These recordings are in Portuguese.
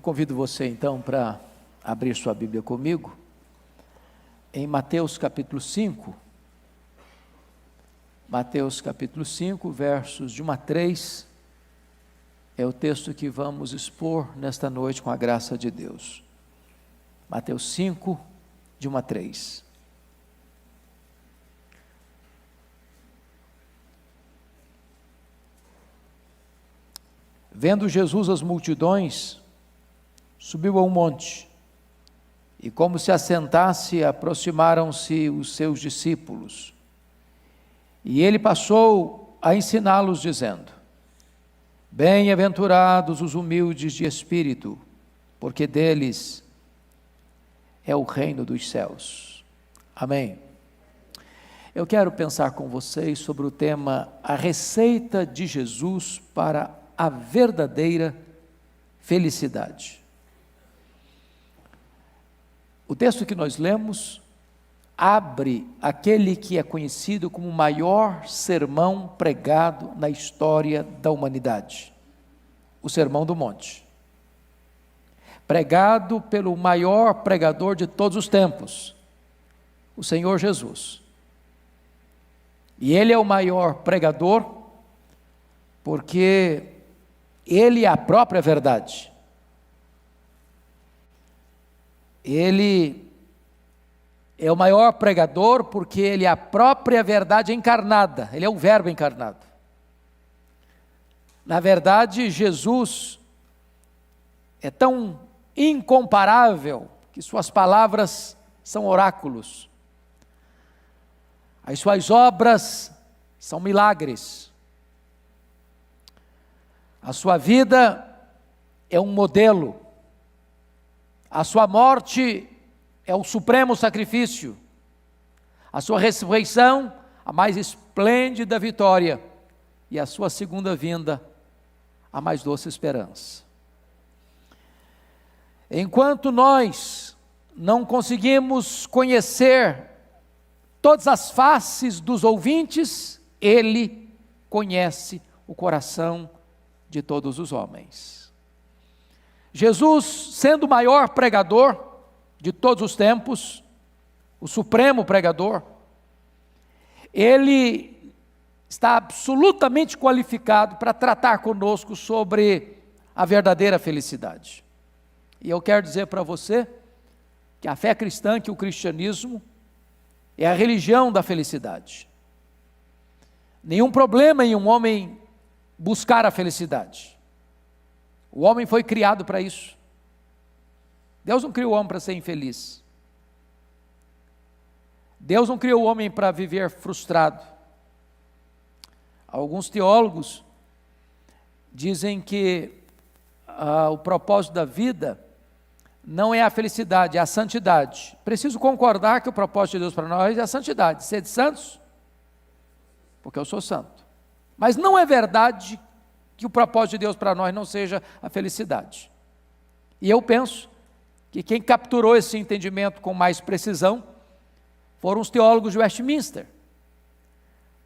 convido você então para abrir sua Bíblia comigo, em Mateus capítulo 5, Mateus capítulo 5, versos de 1 a 3, é o texto que vamos expor nesta noite com a graça de Deus. Mateus 5, de 1 a 3. Vendo Jesus as multidões, subiu a um monte, e como se assentasse, aproximaram-se os seus discípulos. E ele passou a ensiná-los, dizendo: Bem-aventurados os humildes de espírito, porque deles é o reino dos céus. Amém. Eu quero pensar com vocês sobre o tema a receita de Jesus para a verdadeira felicidade. O texto que nós lemos abre aquele que é conhecido como o maior sermão pregado na história da humanidade, o Sermão do Monte, pregado pelo maior pregador de todos os tempos, o Senhor Jesus. E ele é o maior pregador porque ele é a própria verdade. Ele é o maior pregador porque ele é a própria verdade encarnada, ele é o verbo encarnado. Na verdade, Jesus é tão incomparável que suas palavras são oráculos. As suas obras são milagres. A sua vida é um modelo. A sua morte é o supremo sacrifício. A sua ressurreição, a mais esplêndida vitória. E a sua segunda vinda, a mais doce esperança. Enquanto nós não conseguimos conhecer todas as faces dos ouvintes, ele conhece o coração de todos os homens. Jesus, sendo o maior pregador de todos os tempos, o supremo pregador, ele está absolutamente qualificado para tratar conosco sobre a verdadeira felicidade. E eu quero dizer para você que a fé cristã, que o cristianismo, é a religião da felicidade. Nenhum problema em um homem buscar a felicidade. O homem foi criado para isso. Deus não criou o homem para ser infeliz. Deus não criou o homem para viver frustrado. Alguns teólogos dizem que o propósito da vida não é a felicidade, é a santidade. Preciso concordar que o propósito de Deus para nós é a santidade. Sede santos, porque eu sou santo. Mas não é verdade que o propósito de Deus para nós não seja a felicidade. E eu penso que quem capturou esse entendimento com mais precisão foram os teólogos de Westminster.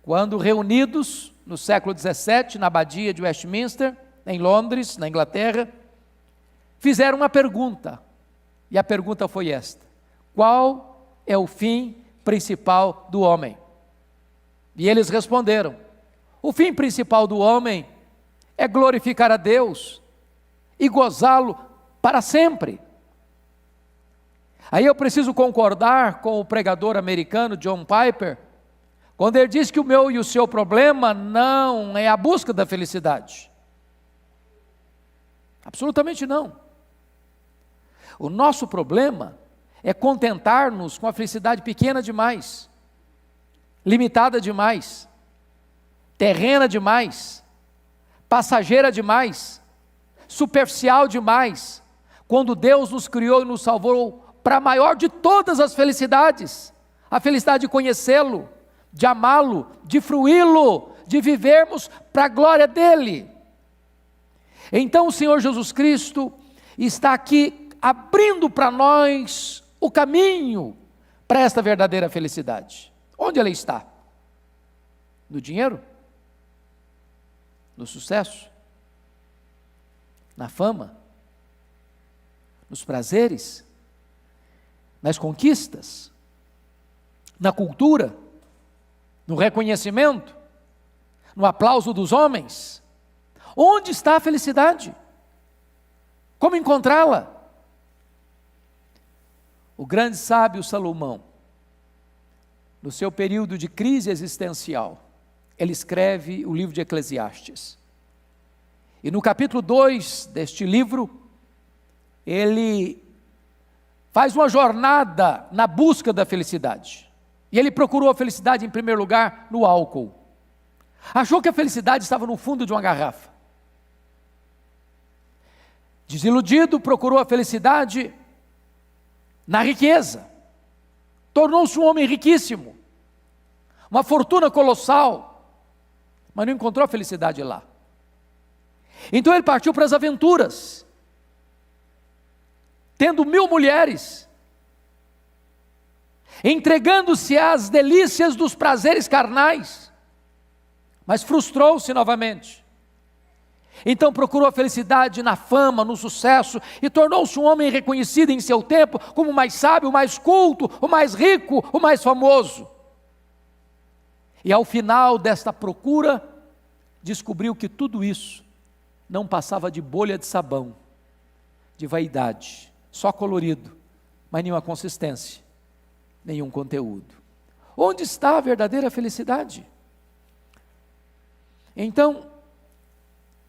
Quando reunidos no século XVII, na abadia de Westminster, em Londres, na Inglaterra, fizeram uma pergunta. E a pergunta foi esta: qual é o fim principal do homem? E eles responderam: o fim principal do homem é glorificar a Deus e gozá-lo para sempre. Aí eu preciso concordar com o pregador americano John Piper, quando ele diz que o meu e o seu problema não é a busca da felicidade. Absolutamente não. O nosso problema é contentar-nos com a felicidade pequena demais, limitada demais, terrena demais, passageira demais, superficial demais, quando Deus nos criou e nos salvou para a maior de todas as felicidades, a felicidade de conhecê-lo, de amá-lo, de fruí-lo, de vivermos para a glória dEle. Então o Senhor Jesus Cristo está aqui abrindo para nós o caminho para esta verdadeira felicidade. Onde ela está? No dinheiro? No sucesso? Na fama? nos prazeres, nas conquistas, na cultura, no reconhecimento, no aplauso dos homens? Onde está a felicidade? Como encontrá-la? O grande sábio Salomão, no seu período de crise existencial, ele escreve o livro de Eclesiastes. E no capítulo 2 deste livro, ele faz uma jornada na busca da felicidade. E ele procurou a felicidade, em primeiro lugar, no álcool. Achou que a felicidade estava no fundo de uma garrafa. Desiludido, procurou a felicidade na riqueza. Tornou-se um homem riquíssimo, uma fortuna colossal, mas não encontrou a felicidade lá. Então ele partiu para as aventuras, tendo 1000 mulheres, entregando-se às delícias dos prazeres carnais, mas frustrou-se novamente. Então procurou a felicidade na fama, no sucesso, e tornou-se um homem reconhecido em seu tempo como o mais sábio, o mais culto, o mais rico, o mais famoso. E ao final desta procura, descobriu que tudo isso não passava de bolha de sabão, de vaidade, só colorido, mas nenhuma consistência, nenhum conteúdo. Onde está a verdadeira felicidade? Então,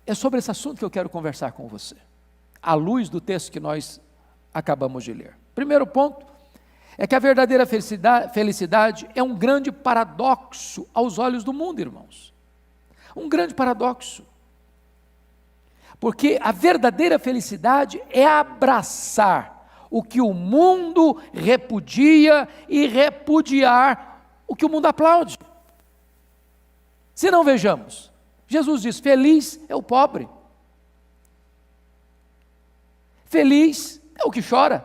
é sobre esse assunto que eu quero conversar com você, à luz do texto que nós acabamos de ler. Primeiro ponto é que a verdadeira felicidade é um grande paradoxo aos olhos do mundo, irmãos. Um grande paradoxo. Porque a verdadeira felicidade é abraçar o que o mundo repudia e repudiar o que o mundo aplaude. Se não, vejamos, Jesus diz: feliz é o pobre, feliz é o que chora,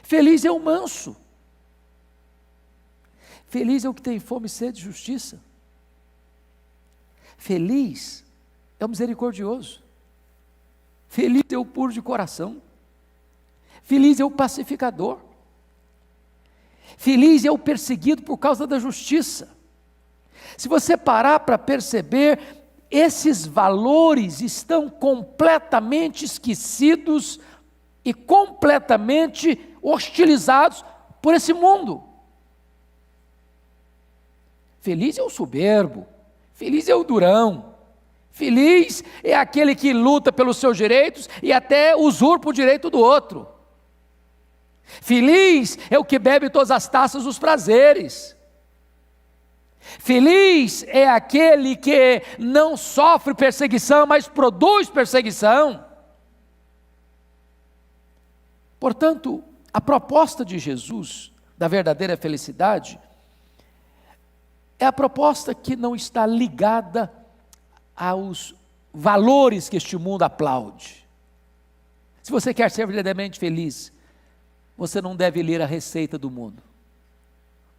feliz é o manso, feliz é o que tem fome e sede de justiça, feliz é o misericordioso, feliz é o puro de coração, feliz é o pacificador, feliz é o perseguido por causa da justiça. Se você parar para perceber, esses valores estão completamente esquecidos e completamente hostilizados por esse mundo. Feliz é o soberbo, feliz é o durão, feliz é aquele que luta pelos seus direitos e até usurpa o direito do outro. Feliz é o que bebe todas as taças dos prazeres. Feliz é aquele que não sofre perseguição, mas produz perseguição. Portanto, a proposta de Jesus, da verdadeira felicidade, é a proposta que não está ligada aos valores que este mundo aplaude. Se você quer ser verdadeiramente feliz, você não deve ler a receita do mundo.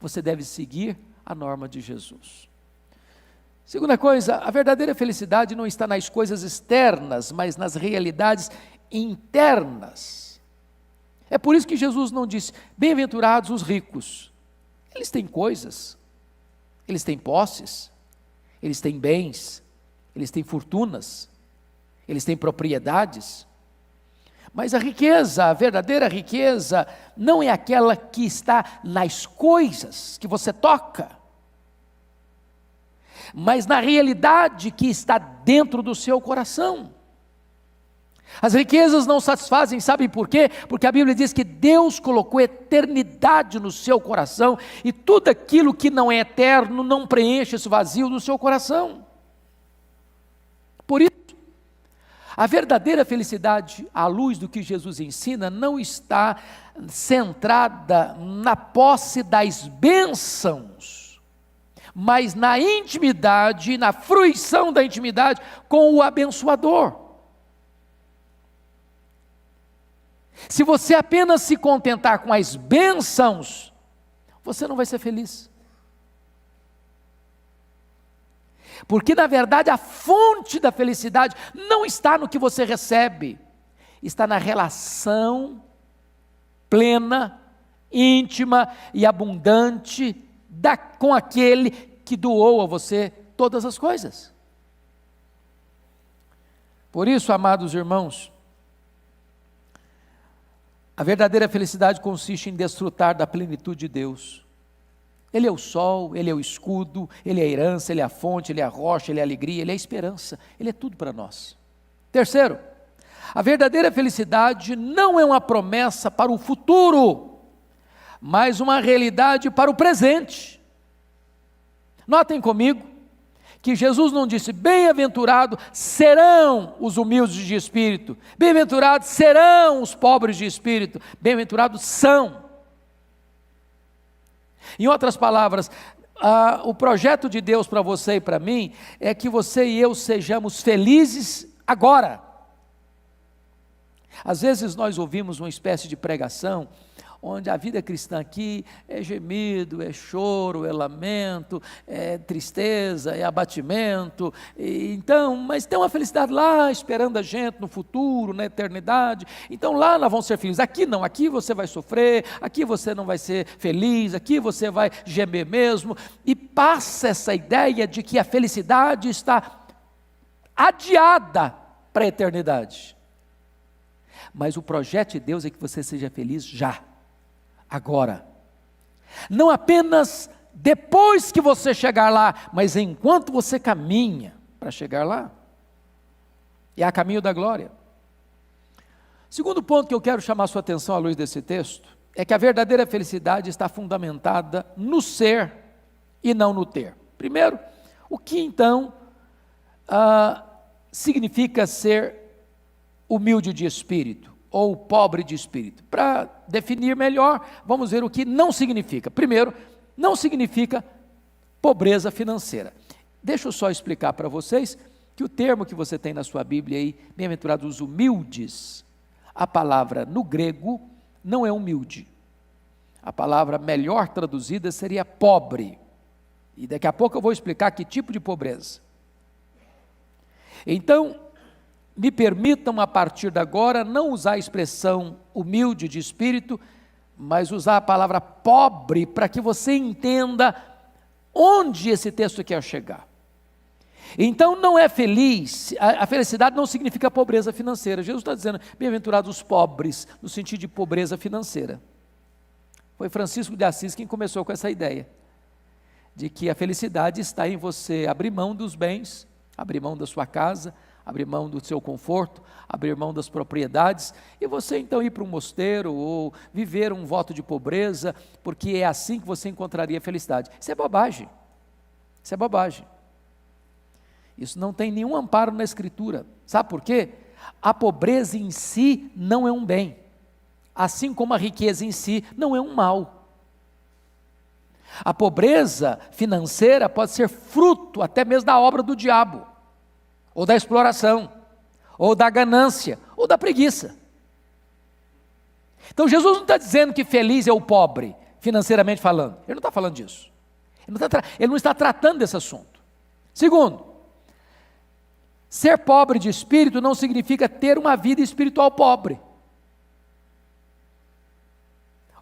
Você deve seguir a norma de Jesus. Segunda coisa, a verdadeira felicidade não está nas coisas externas, mas nas realidades internas. É por isso que Jesus não disse: bem-aventurados os ricos. Eles têm coisas, eles têm posses, eles têm bens, eles têm fortunas, eles têm propriedades. Mas a riqueza, a verdadeira riqueza, não é aquela que está nas coisas que você toca, mas na realidade que está dentro do seu coração. As riquezas não satisfazem, sabem por quê? Porque a Bíblia diz que Deus colocou eternidade no seu coração, e tudo aquilo que não é eterno não preenche esse vazio do seu coração. Por isso, a verdadeira felicidade, à luz do que Jesus ensina, não está centrada na posse das bênçãos, mas na intimidade, na fruição da intimidade com o abençoador. Se você apenas se contentar com as bênçãos, você não vai ser feliz. Porque na verdade a fonte da felicidade não está no que você recebe, está na relação plena, íntima e abundante com aquele que doou a você todas as coisas. Por isso, amados irmãos, a verdadeira felicidade consiste em desfrutar da plenitude de Deus. Ele é o sol, Ele é o escudo, Ele é a herança, Ele é a fonte, Ele é a rocha, Ele é a alegria, Ele é a esperança, Ele é tudo para nós. Terceiro, a verdadeira felicidade não é uma promessa para o futuro, mas uma realidade para o presente. Notem comigo que Jesus não disse: bem-aventurado serão os humildes de espírito, bem-aventurados serão os pobres de espírito, bem-aventurados são. Em outras palavras, o projeto de Deus para você e para mim é que você e eu sejamos felizes agora. Às vezes nós ouvimos uma espécie de pregação onde a vida cristã aqui é gemido, é choro, é lamento, é tristeza, é abatimento, mas tem uma felicidade lá esperando a gente no futuro, na eternidade. Então lá nós vamos ser felizes. Aqui não, aqui você vai sofrer, aqui você não vai ser feliz, aqui você vai gemer mesmo, e passa essa ideia de que a felicidade está adiada para a eternidade. Mas o projeto de Deus é que você seja feliz já, agora. Não apenas depois que você chegar lá, mas enquanto você caminha para chegar lá. É a caminho da glória. Segundo ponto que eu quero chamar a sua atenção à luz desse texto, é que a verdadeira felicidade está fundamentada no ser e não no ter. Primeiro, o que então significa ser humilde de espírito? Ou pobre de espírito? Para definir melhor, vamos ver o que não significa. Primeiro, não significa pobreza financeira. Deixa eu só explicar para vocês que o termo que você tem na sua Bíblia aí, bem-aventurados os humildes, a palavra no grego não é humilde. A palavra melhor traduzida seria pobre. E daqui a pouco eu vou explicar que tipo de pobreza. Então, me permitam a partir de agora não usar a expressão humilde de espírito, mas usar a palavra pobre para que você entenda onde esse texto quer chegar. Então não é feliz, a felicidade não significa pobreza financeira. Jesus está dizendo, bem-aventurados os pobres, no sentido de pobreza financeira. Foi Francisco de Assis quem começou com essa ideia, de que a felicidade está em você abrir mão dos bens, abrir mão da sua casa, abrir mão do seu conforto, abrir mão das propriedades, e você então ir para um mosteiro, ou viver um voto de pobreza, porque é assim que você encontraria felicidade. Isso é bobagem, isso é bobagem. Isso não tem nenhum amparo na Escritura. Sabe por quê? A pobreza em si não é um bem, assim como a riqueza em si não é um mal. A pobreza financeira pode ser fruto até mesmo da obra do diabo, ou da exploração, ou da ganância, ou da preguiça. Então Jesus não está dizendo que feliz é o pobre, financeiramente falando. Ele não está falando disso. Ele não está tratando desse assunto. Segundo, ser pobre de espírito não significa ter uma vida espiritual pobre.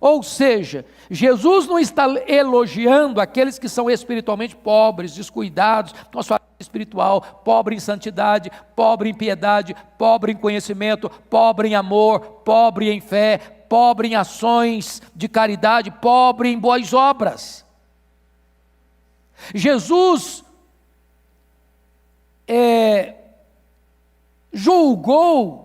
Ou seja, Jesus não está elogiando aqueles que são espiritualmente pobres, descuidados com a sua vida espiritual, pobre em santidade, pobre em piedade, pobre em conhecimento, pobre em amor, pobre em fé, pobre em ações de caridade, pobre em boas obras. Jesus julgou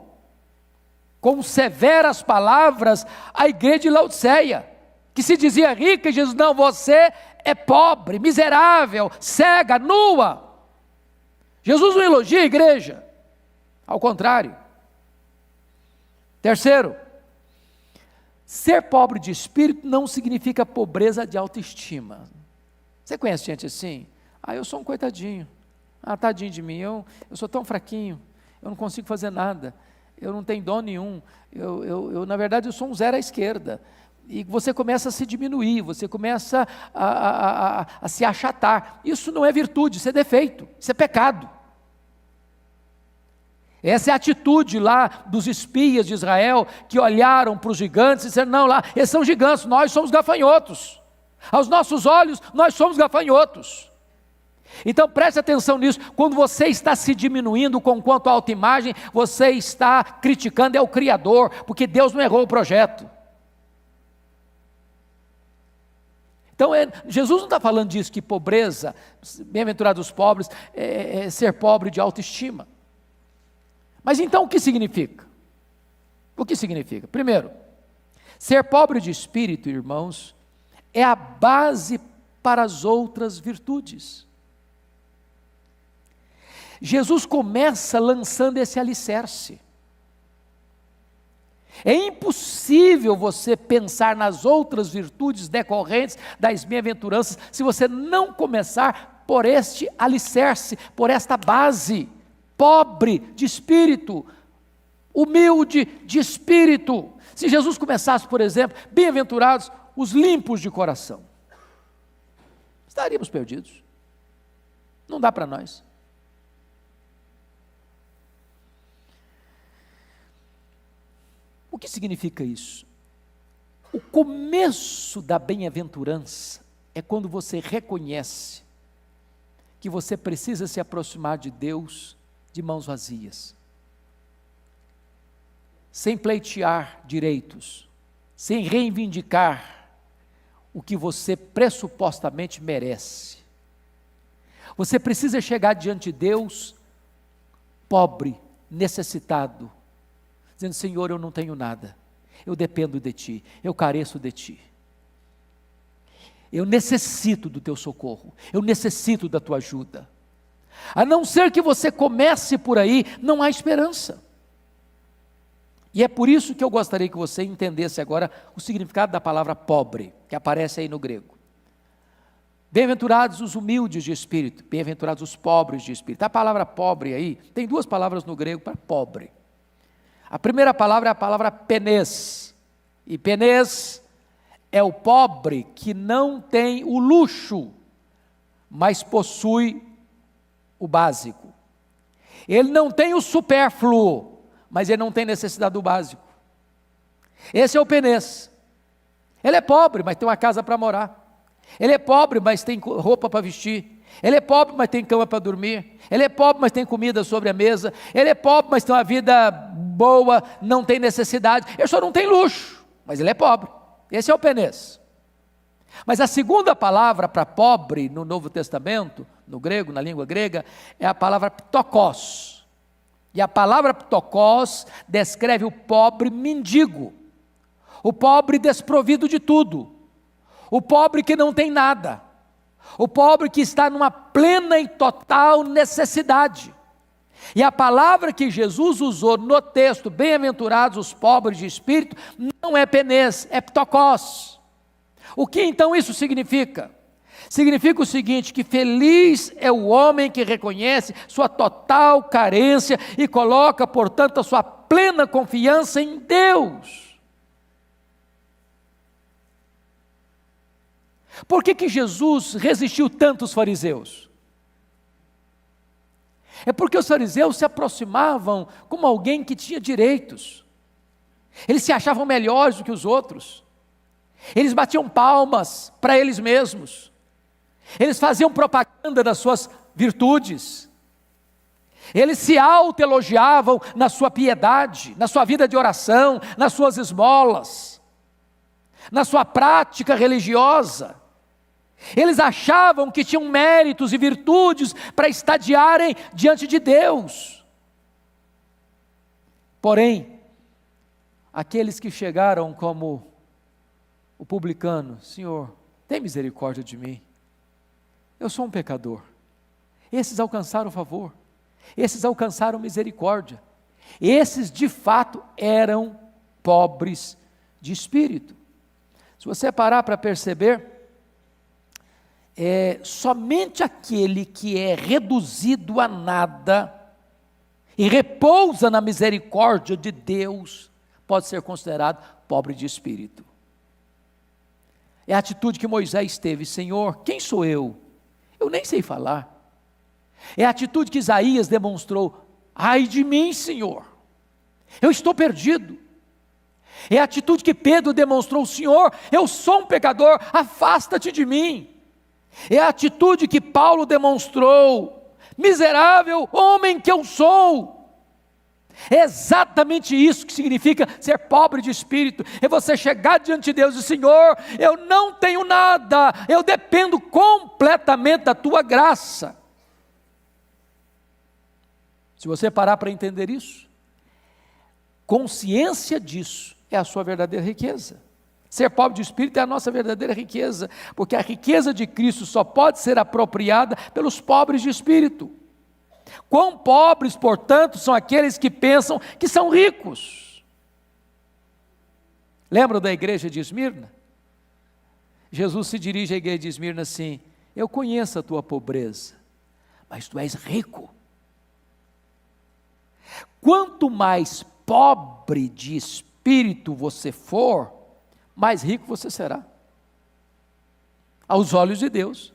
com severas palavras a igreja de Laodiceia, que se dizia rica, e Jesus, não, você é pobre, miserável, cega, nua. Jesus não elogia a igreja, ao contrário. Terceiro, ser pobre de espírito não significa pobreza de autoestima. Você conhece gente assim? Eu sou um coitadinho, tadinho de mim, eu sou tão fraquinho, eu não consigo fazer nada, eu não tenho dom nenhum, na verdade eu sou um zero à esquerda, e você começa a se diminuir, você começa a se achatar. Isso não é virtude, isso é defeito, isso é pecado. Essa é a atitude lá dos espias de Israel, que olharam para os gigantes e disseram: não, lá, eles são gigantes, nós somos gafanhotos. Aos nossos olhos, nós somos gafanhotos. Então preste atenção nisso. Quando você está se diminuindo com quanto à autoimagem, você está criticando o Criador, porque Deus não errou o projeto. Então Jesus não está falando disso, que pobreza, bem-aventurados os pobres, é ser pobre de autoestima. Mas então o que significa? O que significa? Primeiro, ser pobre de espírito, irmãos, é a base para as outras virtudes. Jesus começa lançando esse alicerce. É impossível você pensar nas outras virtudes decorrentes das bem-aventuranças se você não começar por este alicerce, por esta base. Pobre de espírito, humilde de espírito. Se Jesus começasse, por exemplo, bem-aventurados os limpos de coração, estaríamos perdidos. Não dá para nós. O que significa isso? O começo da bem-aventurança é quando você reconhece que você precisa se aproximar de Deus de mãos vazias, sem pleitear direitos, sem reivindicar o que você pressupostamente merece. Você precisa chegar diante de Deus pobre, necessitado, dizendo: Senhor, eu não tenho nada, eu dependo de Ti, eu careço de Ti, eu necessito do Teu socorro, eu necessito da Tua ajuda. A não ser que você comece por aí, não há esperança. E é por isso que eu gostaria que você entendesse agora o significado da palavra pobre, que aparece aí no grego. Bem-aventurados os humildes de espírito, bem-aventurados os pobres de espírito. A palavra pobre aí, tem duas palavras no grego para pobre. A primeira palavra é a palavra penês, e penês é o pobre que não tem o luxo, mas possui o básico. Ele não tem o supérfluo, mas ele não tem necessidade do básico. Esse é o penês. Ele é pobre, mas tem uma casa para morar. Ele é pobre, mas tem roupa para vestir. Ele é pobre, mas tem cama para dormir. Ele é pobre, mas tem comida sobre a mesa. Ele é pobre, mas tem uma vida boa, não tem necessidade. Ele só não tem luxo, mas ele é pobre. Esse é o penês. Mas a segunda palavra para pobre no Novo Testamento, no grego, na língua grega, é a palavra ptokos. E a palavra ptokos descreve o pobre mendigo, o pobre desprovido de tudo, o pobre que não tem nada, o pobre que está numa plena e total necessidade. E a palavra que Jesus usou no texto, bem-aventurados os pobres de espírito, não é penês, é ptokos. O que então isso significa? Significa o seguinte, que feliz é o homem que reconhece sua total carência e coloca, portanto, a sua plena confiança em Deus. Por que Jesus resistiu tanto aos fariseus? É porque os fariseus se aproximavam como alguém que tinha direitos. Eles se achavam melhores do que os outros. Eles batiam palmas para eles mesmos. Eles faziam propaganda das suas virtudes. Eles se autoelogiavam na sua piedade, na sua vida de oração, nas suas esmolas, na sua prática religiosa. Eles achavam que tinham méritos e virtudes para estadiarem diante de Deus. Porém, aqueles que chegaram como o publicano: Senhor, tem misericórdia de mim, eu sou um pecador. Esses alcançaram favor, esses alcançaram misericórdia. Esses de fato eram pobres de espírito. Se você parar para perceber, somente aquele que é reduzido a nada e repousa na misericórdia de Deus pode ser considerado pobre de espírito. É a atitude que Moisés teve: Senhor, quem sou eu? Eu nem sei falar. É a atitude que Isaías demonstrou: ai de mim, Senhor, eu estou perdido. É a atitude que Pedro demonstrou: Senhor, eu sou um pecador, afasta-te de mim. É a atitude que Paulo demonstrou: miserável homem que eu sou. É exatamente isso que significa ser pobre de espírito. É você chegar diante de Deus e: Senhor, eu não tenho nada, eu dependo completamente da tua graça. Se você parar para entender isso, consciência disso é a sua verdadeira riqueza. Ser pobre de espírito é a nossa verdadeira riqueza, porque a riqueza de Cristo só pode ser apropriada pelos pobres de espírito. Quão pobres, portanto, são aqueles que pensam que são ricos. Lembram da igreja de Esmirna? Jesus se dirige à igreja de Esmirna assim: eu conheço a tua pobreza, mas tu és rico. Quanto mais pobre de espírito você for, mais rico você será, aos olhos de Deus.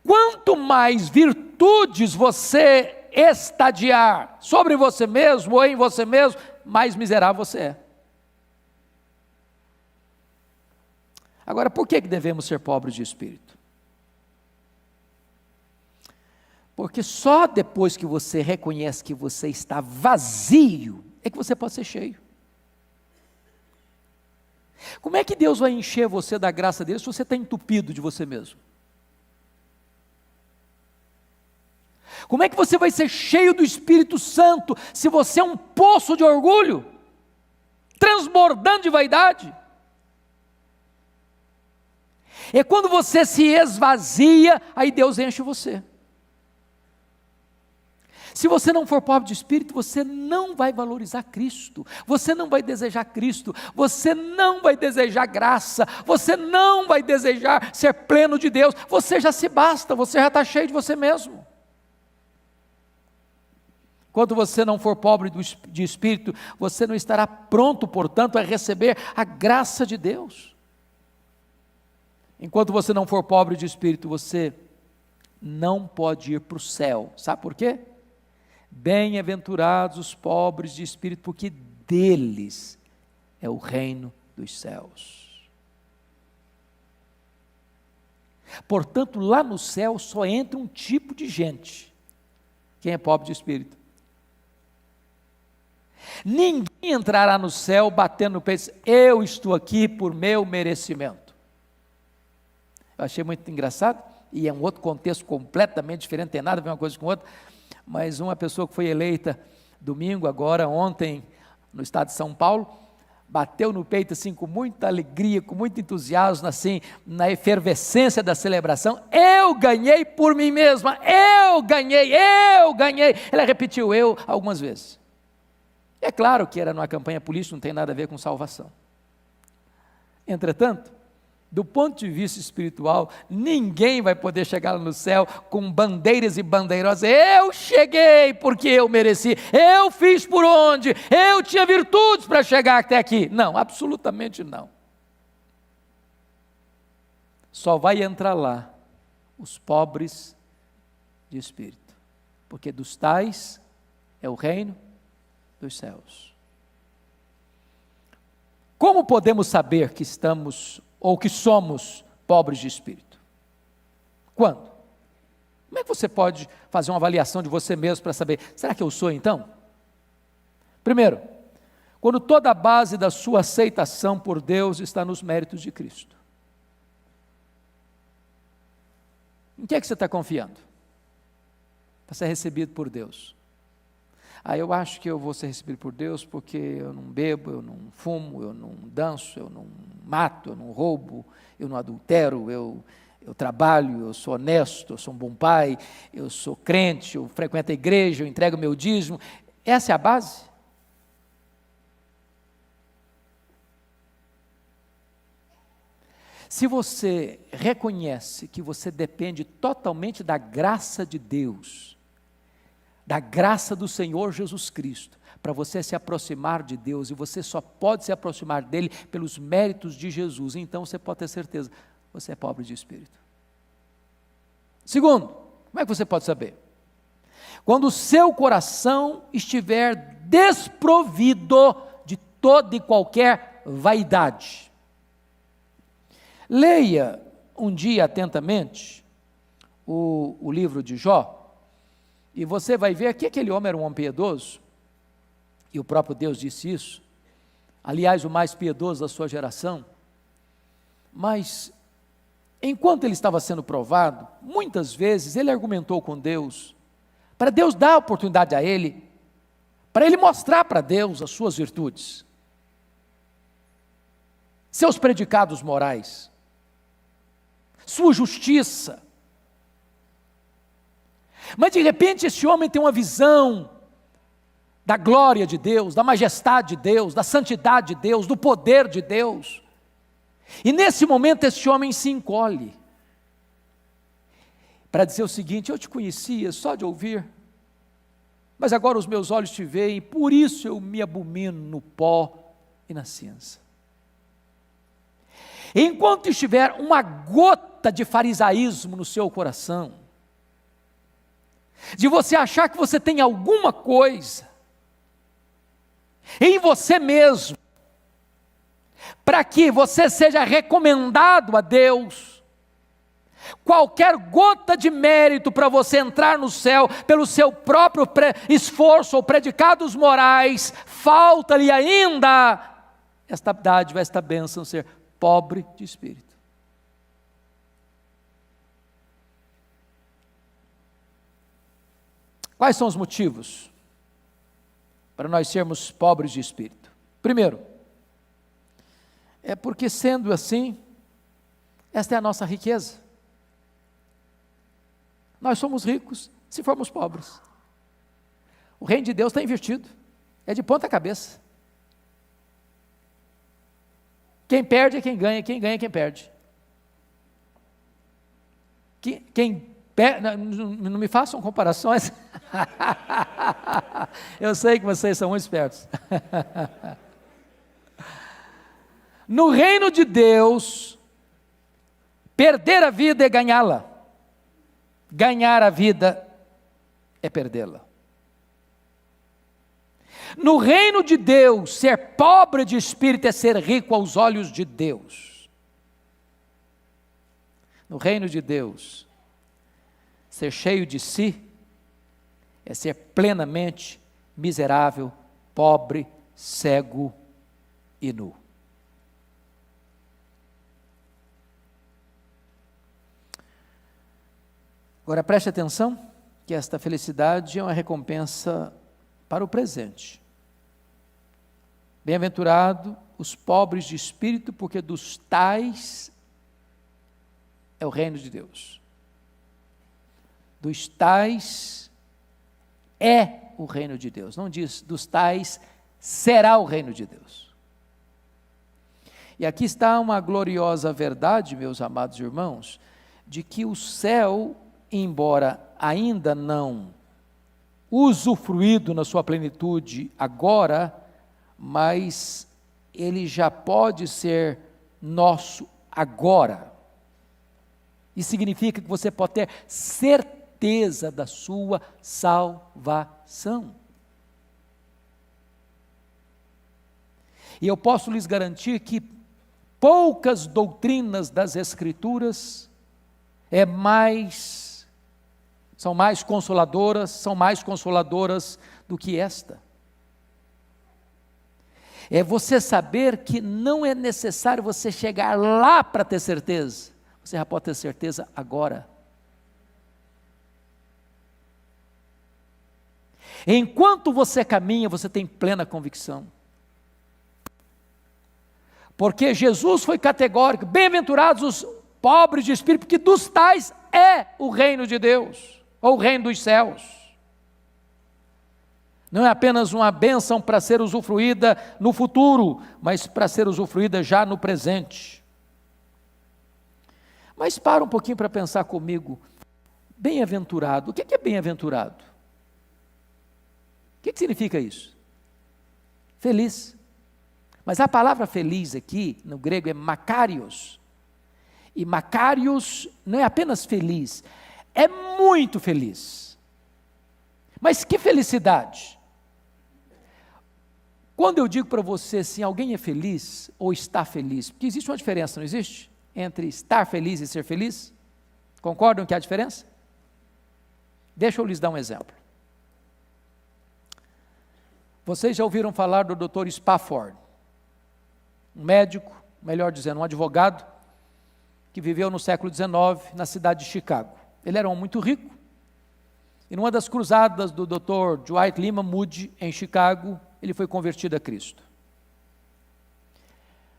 Quanto mais virtudes você estadiar sobre você mesmo ou em você mesmo, mais miserável você é. Agora, por que devemos ser pobres de espírito? Porque só depois que você reconhece que você está vazio, é que você pode ser cheio. Como é que Deus vai encher você da graça dele se você está entupido de você mesmo? Como é que você vai ser cheio do Espírito Santo se você é um poço de orgulho, transbordando de vaidade? É quando você se esvazia, aí Deus enche você. Se você não for pobre de espírito, você não vai valorizar Cristo, você não vai desejar Cristo, você não vai desejar graça, você não vai desejar ser pleno de Deus, você já se basta, você já está cheio de você mesmo. Quando você não for pobre de espírito, você não estará pronto, portanto, a receber a graça de Deus. Enquanto você não for pobre de espírito, você não pode ir para o céu. Sabe por quê? Bem-aventurados os pobres de espírito, porque deles é o reino dos céus. Portanto, lá no céu só entra um tipo de gente: quem é pobre de espírito. Ninguém entrará no céu batendo no peito: eu estou aqui por meu merecimento. Eu achei muito engraçado, e é um outro contexto completamente diferente, não tem nada a ver uma coisa com outra, mas uma pessoa que foi eleita domingo, agora, ontem, no estado de São Paulo, bateu no peito assim com muita alegria, com muito entusiasmo, assim, na efervescência da celebração: eu ganhei por mim mesma, eu ganhei. Ela repetiu eu algumas vezes. É claro que era numa campanha política, não tem nada a ver com salvação. Entretanto, do ponto de vista espiritual, ninguém vai poder chegar no céu com bandeiras e bandeirosas: eu cheguei porque eu mereci, eu fiz por onde, eu tinha virtudes para chegar até aqui. Não, absolutamente não. Só vai entrar lá os pobres de espírito, porque dos tais é o reino dos céus. Como podemos saber que estamos ou que somos pobres de espírito? Quando? Como é que você pode fazer uma avaliação de você mesmo para saber: será que eu sou então? Primeiro, quando toda a base da sua aceitação por Deus está nos méritos de Cristo. Em que é que você está confiando? Para ser recebido por Deus. Eu acho que eu vou ser recebido por Deus porque eu não bebo, eu não fumo, eu não danço, eu não mato, eu não roubo, eu não adultero, eu trabalho, eu sou honesto, eu sou um bom pai, eu sou crente, eu frequento a igreja, eu entrego meu dízimo. Essa é a base? Se você reconhece que você depende totalmente da graça de Deus, da graça do Senhor Jesus Cristo, para você se aproximar de Deus, e você só pode se aproximar dele pelos méritos de Jesus, então você pode ter certeza: você é pobre de espírito. Segundo, como é que você pode saber? quando o seu coração estiver desprovido de toda e qualquer vaidade. Leia um dia atentamente o livro de Jó, e você vai ver que aquele homem era um homem piedoso, e o próprio Deus disse isso, aliás, o mais piedoso da sua geração, mas enquanto ele estava sendo provado, muitas vezes ele argumentou com Deus, para Deus dar a oportunidade a ele, para ele mostrar para Deus as suas virtudes, seus predicados morais, sua justiça. Mas de repente esse homem tem uma visão da glória de Deus, da majestade de Deus, da santidade de Deus, do poder de Deus. E nesse momento esse homem se encolhe, para dizer o seguinte: eu te conhecia só de ouvir, mas agora os meus olhos te veem, por isso eu me abomino no pó e na cinza. Enquanto estiver uma gota de farisaísmo no seu coração, de você achar que você tem alguma coisa em você mesmo, para que você seja recomendado a Deus, qualquer gota de mérito para você entrar no céu, pelo seu próprio esforço ou predicados morais, falta-lhe ainda esta dádiva, esta bênção, ser pobre de espírito. Quais são os motivos para nós sermos pobres de espírito? Primeiro, é porque sendo assim, esta é a nossa riqueza. Nós somos ricos se formos pobres. O reino de Deus está invertido, é de ponta cabeça. Quem perde é quem ganha é quem perde. Não me façam comparações. Eu sei que vocês são muito espertos. No reino de Deus, perder a vida é ganhá-la. Ganhar a vida é perdê-la. No reino de Deus, ser pobre de espírito é ser rico aos olhos de Deus. No reino de Deus, ser cheio de si é ser plenamente miserável, pobre, cego e nu. Agora preste atenção que esta felicidade é uma recompensa para o presente. Bem-aventurado os pobres de espírito, porque dos tais é o reino de Deus. Dos tais é o reino de Deus. Não diz dos tais será o reino de Deus. E aqui está uma gloriosa verdade, meus amados irmãos, de que o céu, embora ainda não usufruído na sua plenitude agora, mas ele já pode ser nosso agora. Isso significa que você pode ter certeza da sua salvação. E eu posso lhes garantir que poucas doutrinas das Escrituras são mais consoladoras do que esta. É você saber que não é necessário você chegar lá para ter certeza, você já pode ter certeza agora. Enquanto você caminha, você tem plena convicção. Porque Jesus foi categórico: bem-aventurados os pobres de espírito, porque dos tais é o reino de Deus, ou o reino dos céus. Não é apenas uma bênção para ser usufruída no futuro, mas para ser usufruída já no presente. Mas para um pouquinho para pensar comigo, bem-aventurado, o que é bem-aventurado? O que significa isso? Feliz. Mas a palavra feliz aqui, no grego, é makarios. E makarios não é apenas feliz, é muito feliz. Mas que felicidade! Quando eu digo para você assim, alguém é feliz ou está feliz, porque existe uma diferença, não existe? Entre estar feliz e ser feliz? Concordam que há diferença? Deixa eu lhes dar um exemplo. Vocês já ouviram falar do Dr. Spafford, um médico, melhor dizendo, um advogado, que viveu no século XIX na cidade de Chicago. Ele era um homem muito rico, e numa das cruzadas do Dr. Dwight Lyman Moody, em Chicago, ele foi convertido a Cristo.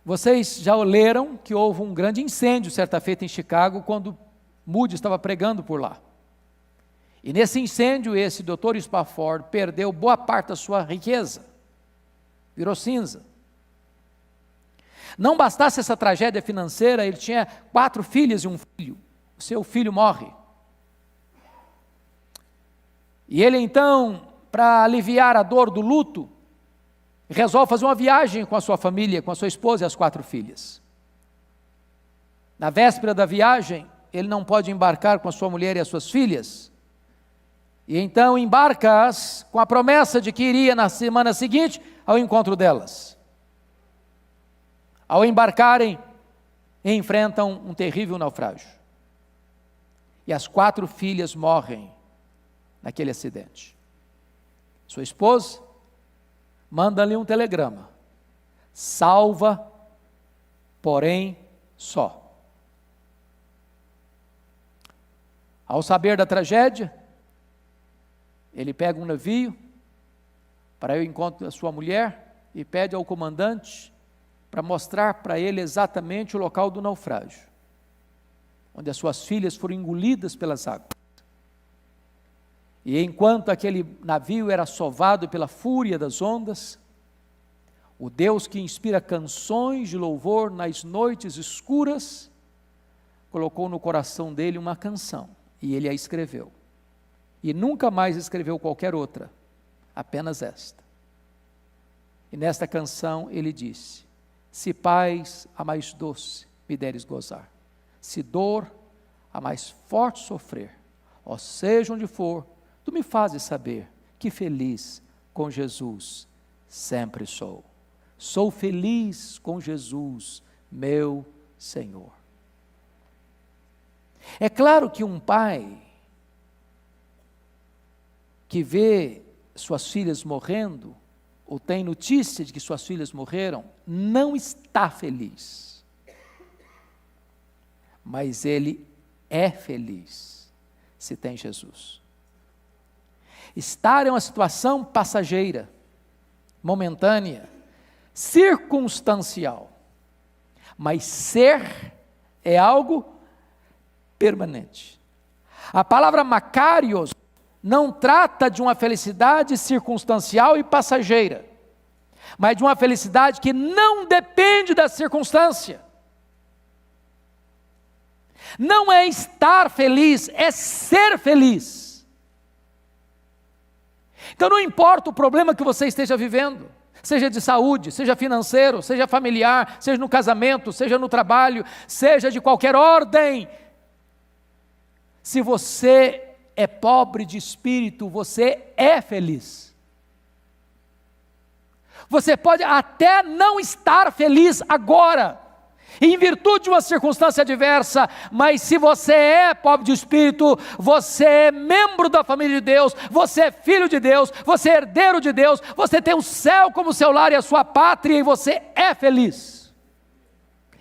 Vocês já leram que houve um grande incêndio certa feita em Chicago, quando Moody estava pregando por lá. E nesse incêndio, esse Dr. Spafford perdeu boa parte da sua riqueza, virou cinza. Não bastasse essa tragédia financeira, ele tinha 4 filhas e um filho. O seu filho morre. E ele então, para aliviar a dor do luto, resolve fazer uma viagem com a sua família, com a sua esposa e as 4 filhas. Na véspera da viagem, ele não pode embarcar com a sua mulher e as suas filhas, e então embarca-as com a promessa de que iria na semana seguinte ao encontro delas. Ao embarcarem, enfrentam um terrível naufrágio. E as 4 filhas morrem naquele acidente. Sua esposa manda-lhe um telegrama: salva, porém só. Ao saber da tragédia, ele pega um navio para ir ao encontro da sua mulher e pede ao comandante para mostrar para ele exatamente o local do naufrágio, onde as suas filhas foram engolidas pelas águas. E enquanto aquele navio era sovado pela fúria das ondas, o Deus que inspira canções de louvor nas noites escuras, colocou no coração dele uma canção, e ele a escreveu. E nunca mais escreveu qualquer outra, apenas esta. E nesta canção ele disse: se paz a mais doce me deres gozar, se dor a mais forte sofrer, ó seja onde for, tu me fazes saber que feliz com Jesus sempre sou. Sou feliz com Jesus, meu Senhor. É claro que um pai que vê suas filhas morrendo, ou tem notícia de que suas filhas morreram, não está feliz. Mas ele é feliz se tem Jesus. Estar é uma situação passageira, momentânea, circunstancial, mas ser é algo permanente. A palavra makarios não trata de uma felicidade circunstancial e passageira, mas de uma felicidade que não depende da circunstância. Não é estar feliz, é ser feliz. Então não importa o problema que você esteja vivendo, seja de saúde, seja financeiro, seja familiar, seja no casamento, seja no trabalho, seja de qualquer ordem, se você é pobre de espírito, você é feliz. Você pode até não estar feliz agora, em virtude de uma circunstância adversa, mas se você é pobre de espírito, você é membro da família de Deus, você é filho de Deus, você é herdeiro de Deus, você tem o céu como seu lar e a sua pátria, e você é feliz.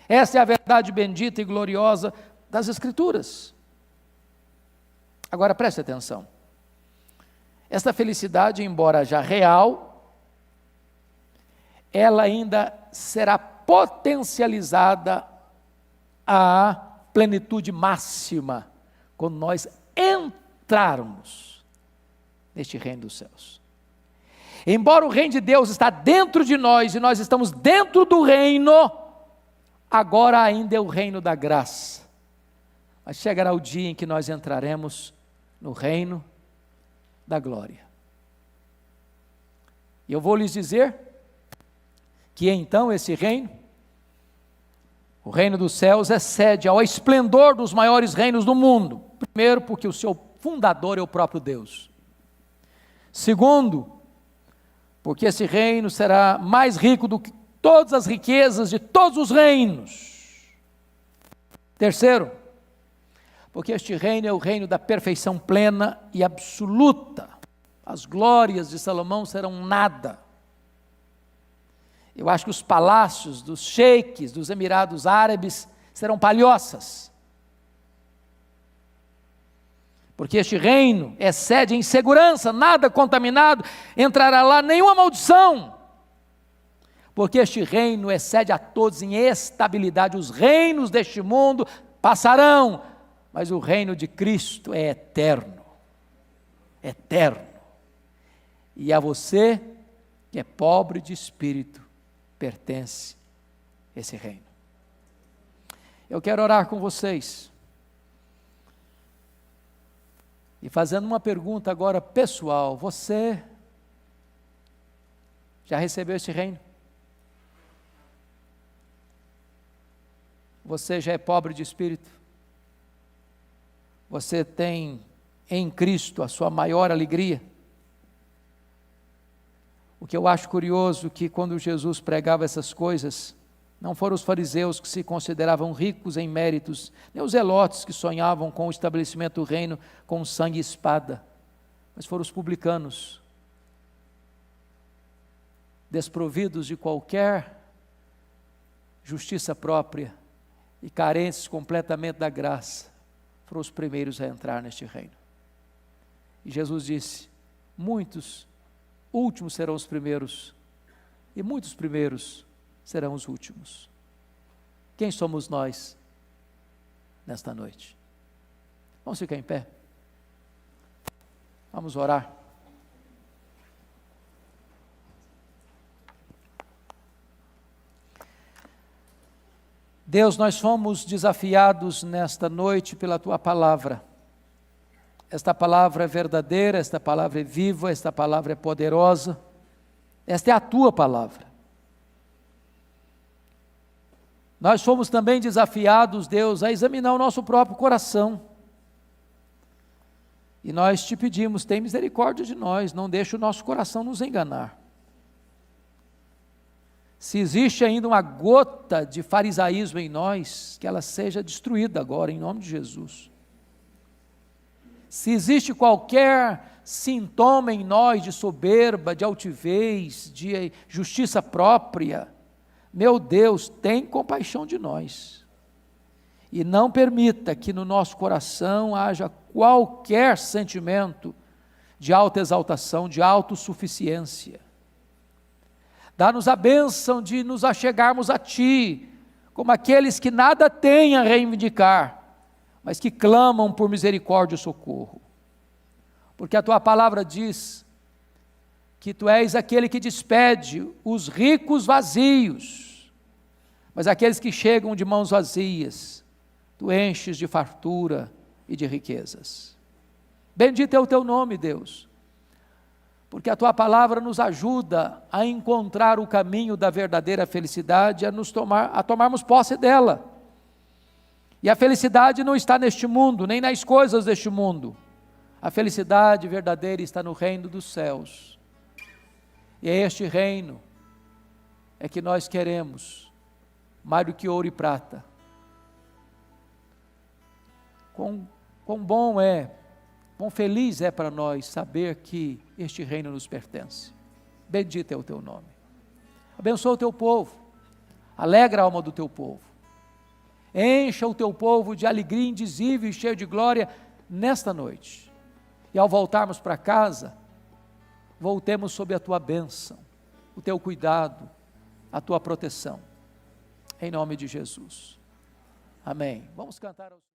Essa é a verdade bendita e gloriosa das Escrituras. Agora preste atenção, esta felicidade, embora já real, ela ainda será potencializada à plenitude máxima, quando nós entrarmos neste reino dos céus. Embora o reino de Deus está dentro de nós, e nós estamos dentro do reino, agora ainda é o reino da graça, mas chegará o dia em que nós entraremos no reino da glória. E eu vou lhes dizer que então esse reino, o reino dos céus, excede ao esplendor dos maiores reinos do mundo. Primeiro, porque o seu fundador é o próprio Deus. Segundo, porque esse reino será mais rico do que todas as riquezas de todos os reinos. Terceiro, porque este reino é o reino da perfeição plena e absoluta. As glórias de Salomão serão nada. Eu acho que os palácios dos sheiks, dos Emirados Árabes, serão palhoças. Porque este reino excede em segurança, nada contaminado, entrará lá nenhuma maldição. Porque este reino excede a todos em estabilidade. Os reinos deste mundo passarão, mas o reino de Cristo é eterno. Eterno. E a você, que é pobre de espírito, pertence esse reino. Eu quero orar com vocês. E fazendo uma pergunta agora pessoal, você já recebeu esse reino? Você já é pobre de espírito? Você tem em Cristo a sua maior alegria? O que eu acho curioso é que quando Jesus pregava essas coisas, não foram os fariseus que se consideravam ricos em méritos, nem os zelotes que sonhavam com o estabelecimento do reino com sangue e espada, mas foram os publicanos, desprovidos de qualquer justiça própria e carentes completamente da graça, foram os primeiros a entrar neste reino. E Jesus disse: muitos últimos serão os primeiros, e muitos primeiros serão os últimos. Quem somos nós nesta noite? Vamos ficar em pé? Vamos orar. Deus, nós fomos desafiados nesta noite pela Tua palavra. Esta palavra é verdadeira, esta palavra é viva, esta palavra é poderosa. Esta é a Tua palavra. Nós fomos também desafiados, Deus, a examinar o nosso próprio coração. E nós te pedimos, tem misericórdia de nós, não deixe o nosso coração nos enganar. Se existe ainda uma gota de farisaísmo em nós, que ela seja destruída agora, em nome de Jesus. Se existe qualquer sintoma em nós de soberba, de altivez, de justiça própria, meu Deus, tem compaixão de nós. E não permita que no nosso coração haja qualquer sentimento de autoexaltação, de autossuficiência. Dá-nos a bênção de nos achegarmos a Ti, como aqueles que nada têm a reivindicar, mas que clamam por misericórdia e socorro. Porque a Tua palavra diz que Tu és aquele que despede os ricos vazios, mas aqueles que chegam de mãos vazias, Tu enches de fartura e de riquezas. Bendito é o Teu nome, Deus, porque a Tua palavra nos ajuda a encontrar o caminho da verdadeira felicidade, a tomarmos posse dela. E a felicidade não está neste mundo, nem nas coisas deste mundo. A felicidade verdadeira está no reino dos céus. E é este reino é que nós queremos, mais do que ouro e prata. Quão bom é, quão feliz é para nós saber que este reino nos pertence. Bendito é o Teu nome. Abençoa o Teu povo, alegra a alma do Teu povo. Encha o Teu povo de alegria indizível e cheio de glória nesta noite. E ao voltarmos para casa, voltemos sob a Tua bênção, o Teu cuidado, a Tua proteção. Em nome de Jesus. Amém. Vamos cantar aos